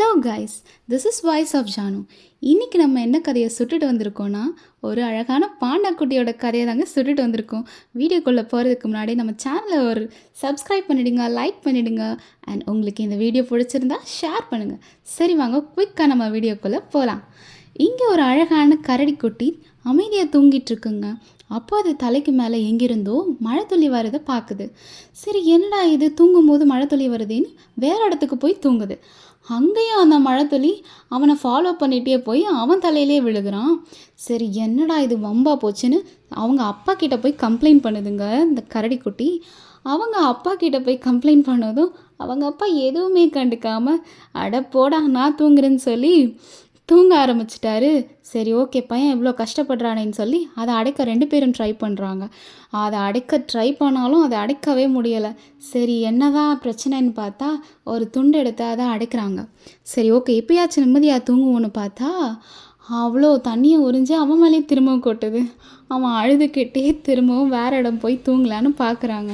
Hello guys, this is voice of Janu. இன்றைக்கி நம்ம என்ன கதையை சுட்டுட்டு வந்திருக்கோன்னா, ஒரு அழகான பாண்டாக்குட்டியோட கதையை தாங்க சுட்டுட்டு வந்திருக்கோம். வீடியோக்குள்ளே போகிறதுக்கு முன்னாடி நம்ம சேனலை ஒரு சப்ஸ்கிரைப் பண்ணிவிடுங்க, லைக் பண்ணிவிடுங்க. அண்ட் உங்களுக்கு இந்த வீடியோ பிடிச்சிருந்தா ஷேர் பண்ணுங்கள். சரி வாங்க, குயிக்காக நம்ம வீடியோக்குள்ளே போகலாம். இங்கே ஒரு அழகான கரடிக்குட்டி அமைதியாக தூங்கிட்டு இருக்குங்க. அப்போ அது தலைக்கு மேலே எங்கிருந்தோ மழை துளி வரதை பார்க்குது. சரி, என்னடா இது, தூங்கும்போது மழை துளி வருதுன்னு வேறு இடத்துக்கு போய் தூங்குது. அங்கேயும் அந்த மழை துளி அவனை ஃபாலோ பண்ணிகிட்டே போய் அவன் தலையிலே விழுகிறான். சரி, என்னடா இது வம்பா போச்சுன்னு அவங்க அப்பா கிட்ட போய் கம்ப்ளைண்ட் பண்ணுதுங்க இந்த கரடிக்குட்டி. அவங்க அப்பா கிட்ட போய் கம்ப்ளைண்ட் பண்ணதும் அவங்க அப்பா எதுவுமே கண்டுக்காமல், அட போடா நான் தூங்குறேன்னு சொல்லி தூங்க ஆரம்பிச்சிட்டாரு. சரி, ஓகே, பையன் இவ்வளோ கஷ்டப்படுறானேன்னு சொல்லி அதை அடைக்க 2 பேரும் ட்ரை பண்ணுறாங்க. அதை அடைக்க ட்ரை பண்ணாலும் அதை அடைக்கவே முடியலை. சரி, என்னதான் பிரச்சனைன்னு பார்த்தா ஒரு துண்டு எடுத்து அதை அடைக்கிறாங்க. சரி, ஓகே, எப்பயாச்சும் நிம்மதியாக தூங்குவோன்னு பார்த்தா அவ்வளோ தண்ணியை உறிஞ்சு அவன் மேலேயே திரும்பவும் கொட்டுது. அவன் அழுதுகிட்டே திரும்பவும் வேறு இடம் போய் தூங்கலான்னு பார்க்குறாங்க.